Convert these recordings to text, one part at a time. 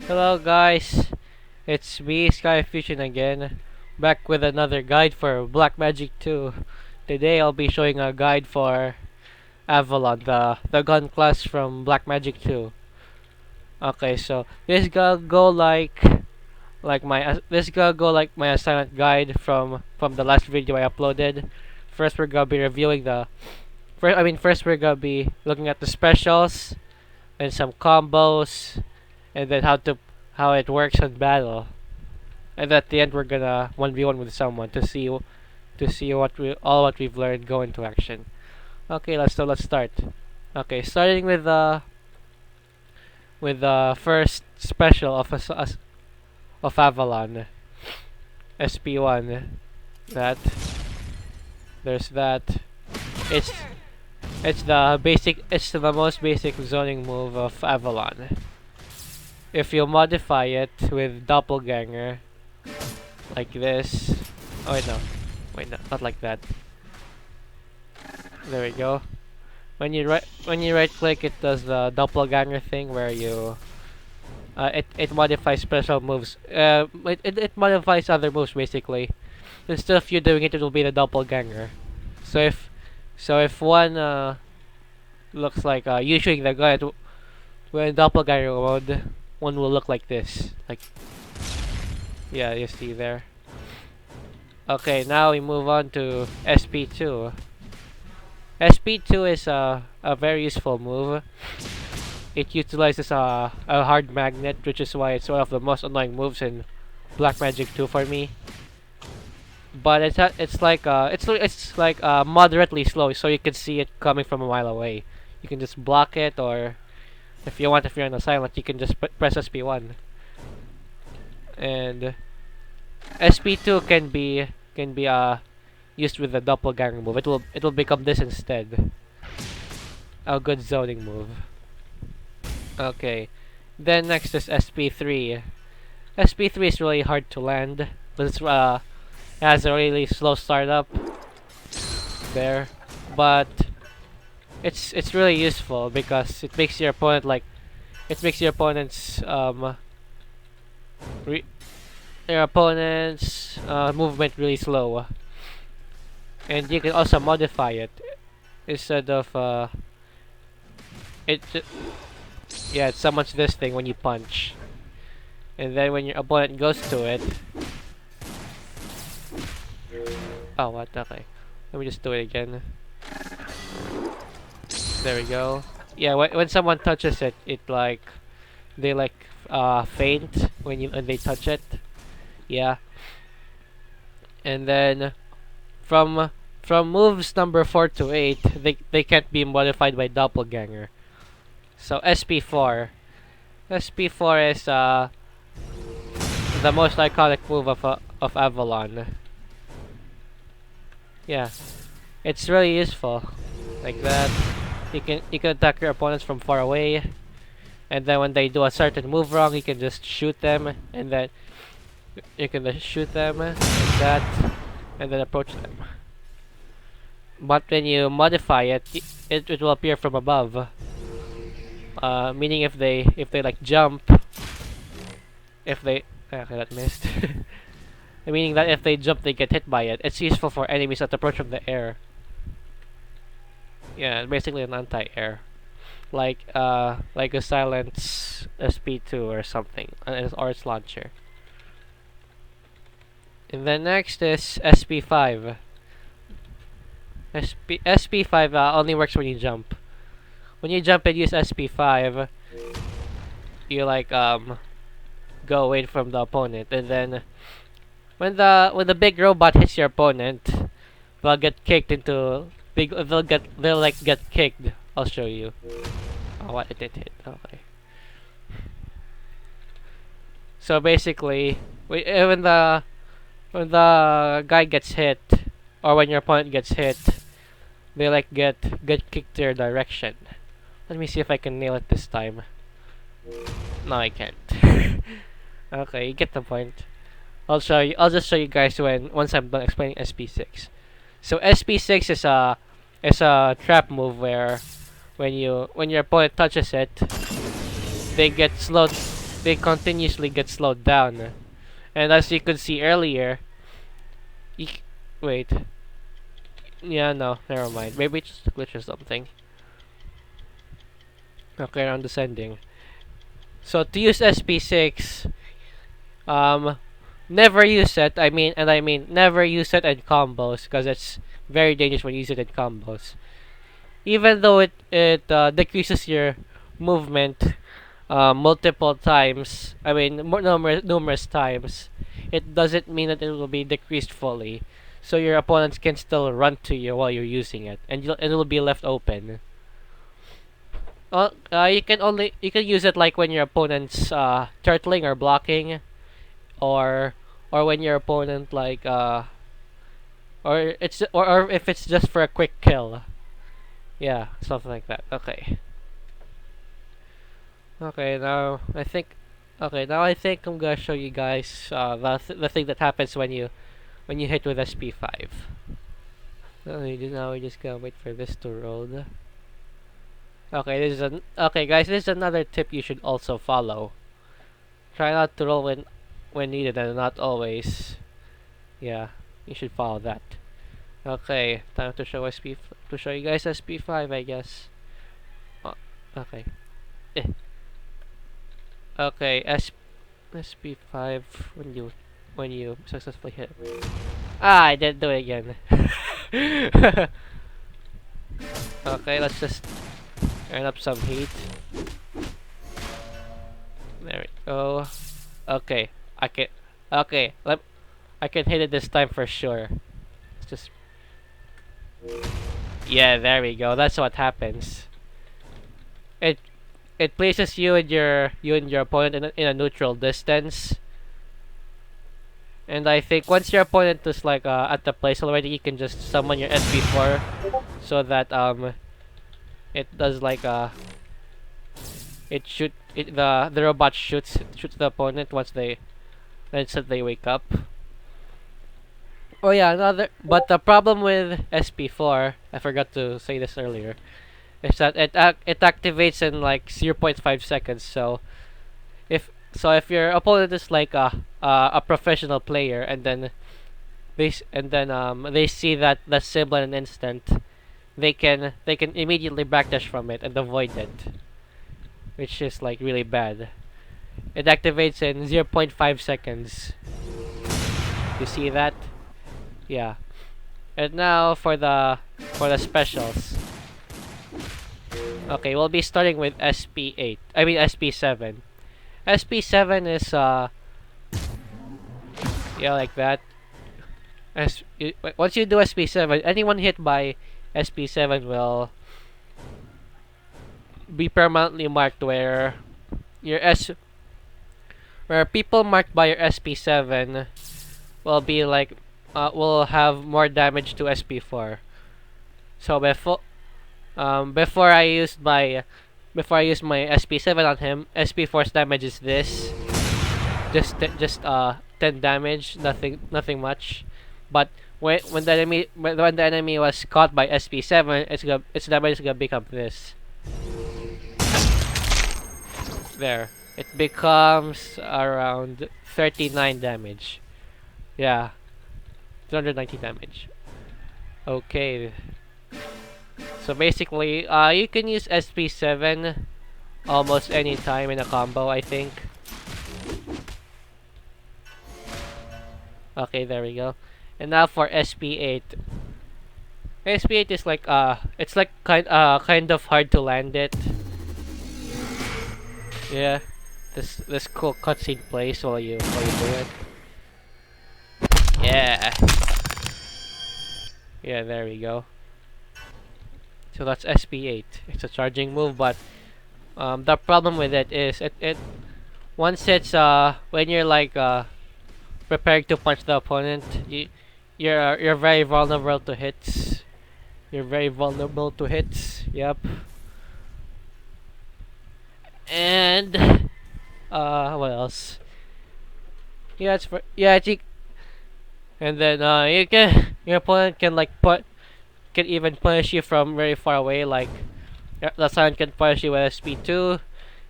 Hello guys, it's me, Sky Fusion again, back with another guide for Black Magic 2. Today I'll be showing a guide for Avalon, the gun class from Black Magic 2. Okay, so this gonna go like my assignment guide from the last video I uploaded. First we're gonna be reviewing the first we're gonna be looking at the specials and some combos, and then how it works in battle. And at the end, we're gonna 1v1 with someone to see what we've learned go into action. Okay, let's start. Okay, starting with the first special of Avalon, SP1. That there's that. It's it's the most basic zoning move of Avalon. If you modify it with Doppelganger, like this. Oh wait no, not like that. There we go. When you right click, it does the doppelganger thing where it modifies special moves. It modifies other moves basically. Instead of you doing it, it will be the doppelganger. So if one looks like you shooting the gun, when doppelganger mode, one will look like this. Like, yeah, you see there. Okay, now we move on to SP2. SP2 is a very useful move. It utilizes a hard magnet, which is why it's one of the most annoying moves in Black Magic 2 for me. But it's like moderately slow, so you can see it coming from a mile away. You can just block it, or if you're in a silent, you can just press SP1. And SP2 can be used with the doppelganger move. It will become this instead. A good zoning move. Okay. Then next is SP3. SP3 is really hard to land, but it has a really slow startup there. But it's really useful because it makes your opponent re your opponent's movement really slow. And you can also modify it instead of it yeah, it summons this thing when you punch, and then when your opponent goes to it, oh what, okay, let me just do it again. There we go. Yeah, when someone touches it, they faint when they touch it. Yeah. And then from moves number 4 to 8, they can't be modified by doppelganger. So SP4 is the most iconic move of Avalon. Yeah, it's really useful. Like that, you can attack your opponents from far away, and then when they do a certain move wrong, you can just shoot them, and then you can just shoot them like that, and then approach them. But when you modify it, it will appear from above. Meaning if they like jump, if they okay, that missed. Meaning that if they jump, they get hit by it. It's useful for enemies that approach from the air. Yeah, basically an anti-air, like a silence SP2 or something, or its launcher. And then next is SP5. SP5 only works when you jump. When you jump and use SP5, you go away from the opponent, and then when the big robot hits your opponent, they'll get kicked into they'll get kicked. I'll show you. Oh, what, it did hit. Okay. So basically, when the guy gets hit, or when your opponent gets hit, they get kicked their direction. Let me see if I can nail it this time. No, I can't. Okay, you get the point. I'll just show you guys once I'm done explaining SP6. So SP6 is a trap move where when your opponent touches it, they get slowed they continuously get slowed down. And as you could see earlier, you wait. Yeah, no, never mind. Maybe it's just a glitch or something. Okay, I'm descending. So to use SP6, um, never use it. I mean, never use it in combos because it's very dangerous when you use it in combos. Even though it decreases your movement multiple times, I mean numerous times, it doesn't mean that it will be decreased fully. So your opponents can still run to you while you're using it, and it will be left open. You can use it like when your opponent's turtling or blocking, or when your opponent or if it's just for a quick kill. Yeah, something like that. Okay. Okay, now I think. Okay, now I think I'm gonna show you guys the thing that happens when you hit with SP5. Now we just gotta wait for this to load. Okay, okay, guys. This is another tip you should also follow. Try not to roll when needed and not always. Yeah, you should follow that. Okay, time to show you guys SP5, I guess. Oh, okay. Eh. Okay, SP5 when you successfully hit. Ah, I didn't do it again. Okay, let's just earn up some heat. There we go. Okay, I can. Okay, I can hit it this time for sure. Let's just. Yeah, there we go. That's what happens. It it places you and your opponent in a neutral distance. And I think once your opponent is like at the place already, you can just summon your SP4 so that it does like the robot shoots the opponent once they wake up. Oh yeah, but the problem with SP4, I forgot to say this earlier, is that it activates in like 0.5 seconds. So if your opponent is like a professional player and then they see that symbol in an instant, they can immediately backdash from it and avoid it, which is like really bad. It activates in 0.5 seconds. You see that? Yeah. And now for the specials. Okay, we'll be starting with SP8. I mean SP7. SP7 is yeah, like that. Once you do SP7, anyone hit by SP7 will be permanently marked where people marked by your SP7 will be like will have more damage to SP4. So before I used my SP7 on him, SP4's damage is this. Just 10 damage, nothing much. But when the enemy was caught by SP7, its damage is gonna become this. There. It becomes around 39 damage. Yeah. 290 damage. Okay. So basically, you can use SP7 almost any time in a combo, I think. Okay, there we go. And now for SP8. SP8 is like it's like kind of hard to land it. Yeah. This cool cutscene plays while you do it. Yeah. Yeah, there we go. So that's SP8. It's a charging move, but the problem with it is it once it's when you're like preparing to punch the opponent, you're very vulnerable to hits. You're very vulnerable to hits. Yep. And what else? Yeah, and then your opponent can like can even punish you from very far away. Like the Silent can punish you with SP2.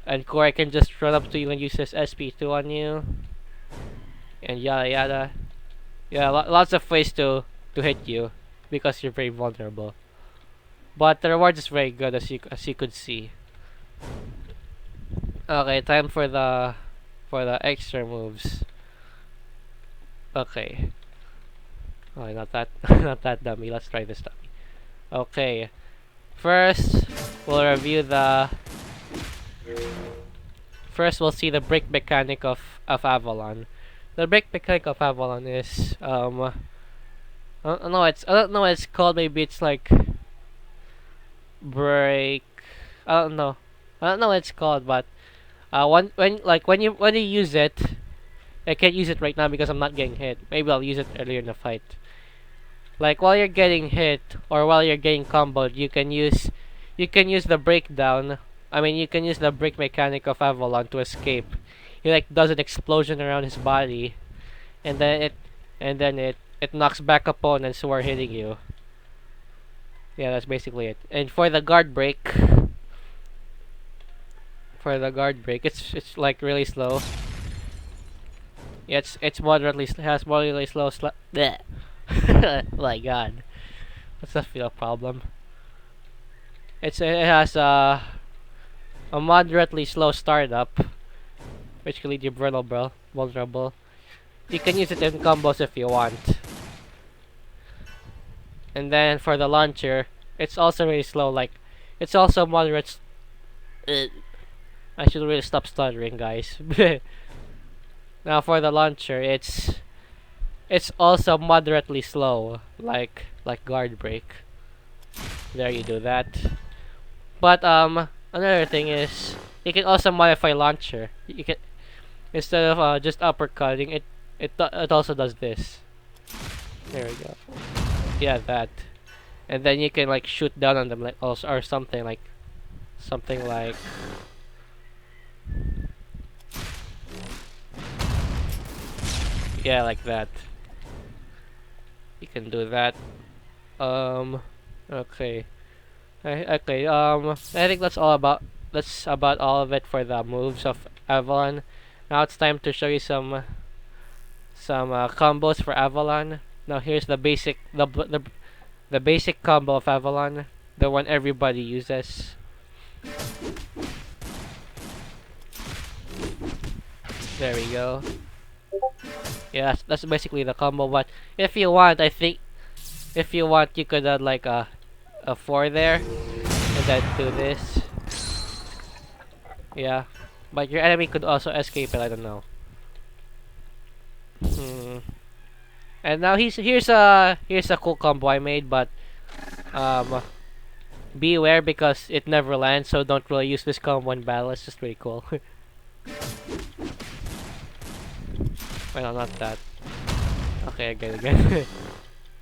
And Corey can just run up to you and use his SP2 on you. And yada yada. Yeah, lots of ways to hit you because you're very vulnerable. But the reward is very good as you could see. Okay, time for the extra moves. Okay. Oh, not that not that dummy. Let's try this dummy. Okay. First, we'll review the. First, we'll see the brake mechanic of Avalon. The brake mechanic of Avalon is I don't know what it's called. Maybe it's like brake. I don't know. I don't know what it's called, but when you use it, I can't use it right now because I'm not getting hit. Maybe I'll use it earlier in the fight. Like while you're getting hit or while you're getting comboed, you can use the breakdown. I mean, you can use the brake mechanic of Avalon to escape. He like does an explosion around his body, and then it knocks back opponents who are hitting you. Yeah, that's basically it. And for the guard break, it's like really slow. Yeah, it's moderately has moderately slow. Bleh. My God, what's the feel problem? It has a moderately slow startup, which can lead you vulnerable. Vulnerable. You can use it in combos if you want. And then for the launcher, it's also really slow. Like, it's also moderate. I should really stop stuttering, guys. Now for the launcher, it's also moderately slow, like guard break. There you do that. But another thing is you can also modify launcher. You can instead of just uppercutting it also does this. There we go. Yeah, that. And then you can like shoot down on them like also or something like yeah, like that. You can do that. Okay. Okay, I think that's about all of it for the moves of Avalon. Now it's time to show you some combos for Avalon. Now here's the basic combo of Avalon, the one everybody uses. There we go. Yeah, that's basically the combo. But if you want, I think if you want, you could add like a 4 there, and then do this. Yeah, but your enemy could also escape it. I don't know. And now here's a cool combo I made, but um, beware because it never lands. So don't really use this combo in battle. It's just really cool. Well, not that. Okay, again.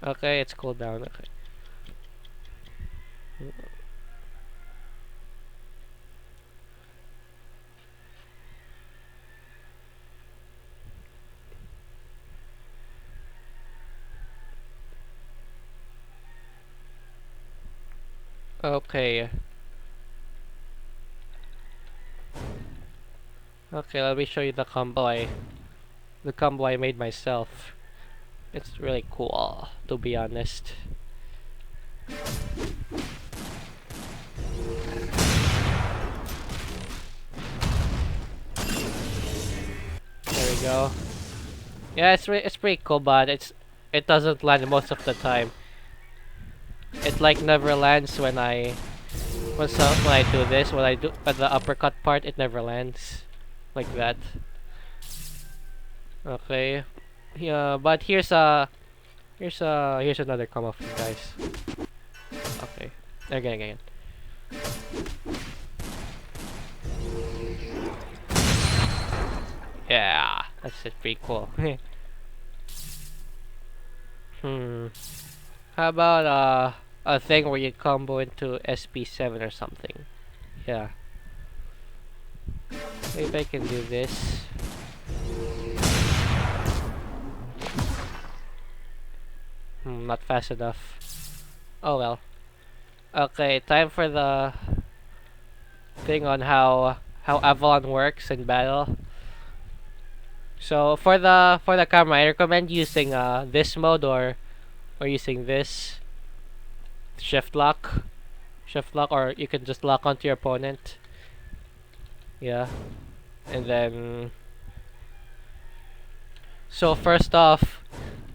Okay, it's cooled down. Okay. Okay. Okay, let me show you the combo I made myself. It's really cool, to be honest. There we go. Yeah, it's pretty cool, but it doesn't land most of the time. It like never lands when I do this. When I do at the uppercut part, it never lands like that. Okay. Yeah, but here's another combo for you guys. Okay. Again. Yeah, that's it. Pretty cool. How about a thing where you combo into SP7 or something? Yeah. Maybe I can do this. Not fast enough. Oh well. Okay, time for the thing on how how Avalon works in battle. So for the camera, I recommend using this mode or using this shift lock, or you can just lock onto your opponent. Yeah, and then so first off,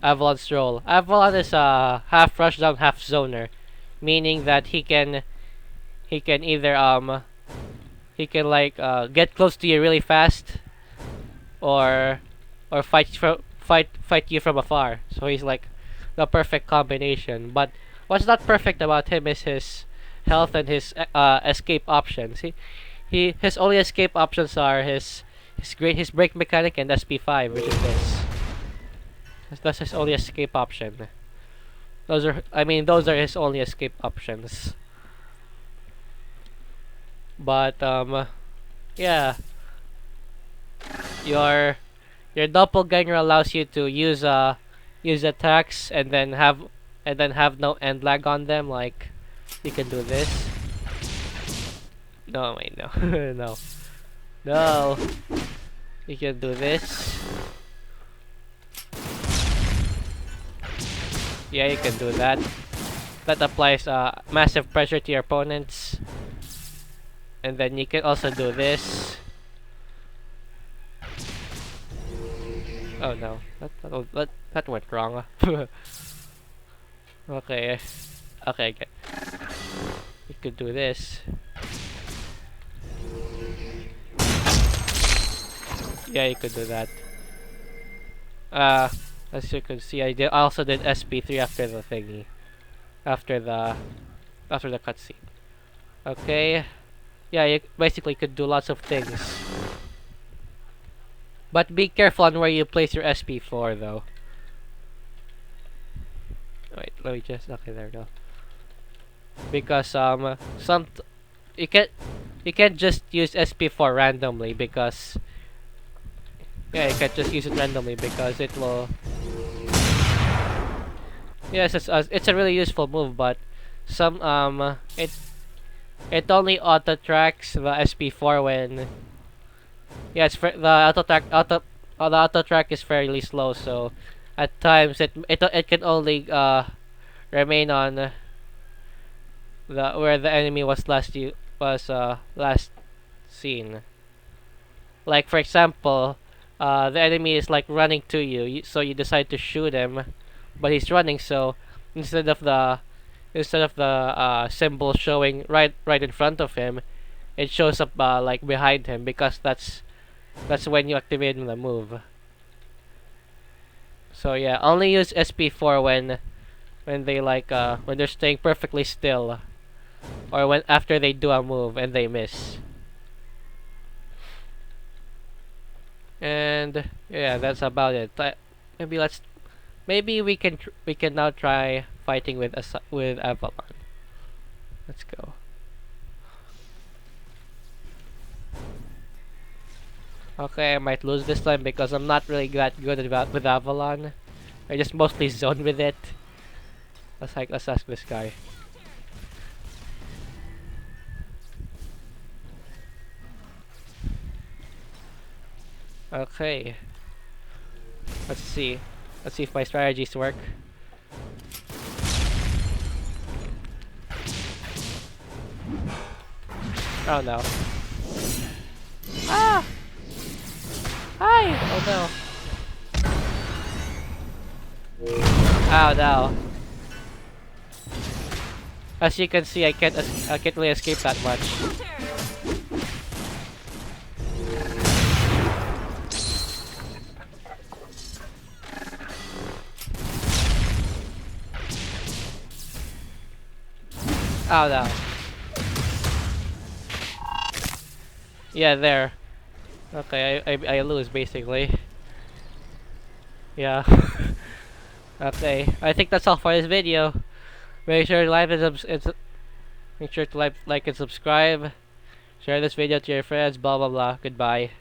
Avalon's role. Avalon is a half rushdown, half zoner, meaning that he can either he can like get close to you really fast, or fight you from afar. So he's like the perfect combination. But what's not perfect about him is his health and his escape options. His only escape options are his brake mechanic and SP5, which is this. That's his only escape option. Those are his only escape options. But yeah, your your doppelganger allows you to use attacks and then have no end lag on them. Like you can do this. No, wait, no, no, no. You can do this. Yeah, you can do that. That applies massive pressure to your opponents. And then you can also do this. Oh no, that went wrong. Okay, okay, good. You could do this. Yeah, you could do that. As you can see, I also did SP3 after the thingy, after the cutscene. Okay, yeah, you basically could do lots of things. But be careful on where you place your SP4 though. Wait, let me just, okay, there we go. Because you can't just use SP4 randomly, because yeah, you can't just use it randomly because it will. Yes, it's a really useful move, but some it only auto tracks the SP4 when. Yeah, the auto track is fairly slow, so at times it can only remain on the where the enemy was last seen. Like for example, the enemy is like running to you, so you decide to shoot him, but he's running. So instead of the symbol showing right in front of him, it shows up like behind him, because that's when you activate the move. So yeah, only use SP4 when they like when they're staying perfectly still, or when after they do a move and they miss. And yeah, that's about it. Maybe we can now try fighting with Avalon. Let's go. Okay, I might lose this time because I'm not really that good with Avalon. I just mostly zone with it. Let's ask this guy. Okay. Let's see. Let's see if my strategies work. Oh no. Ah! Hi! Oh no. Oh no. As you can see, I can't really escape that much. Oh no. Yeah, there. Okay, I lose basically. Yeah. Okay, I think that's all for this video. Make sure to like and subscribe. Share this video to your friends. Blah blah blah. Goodbye.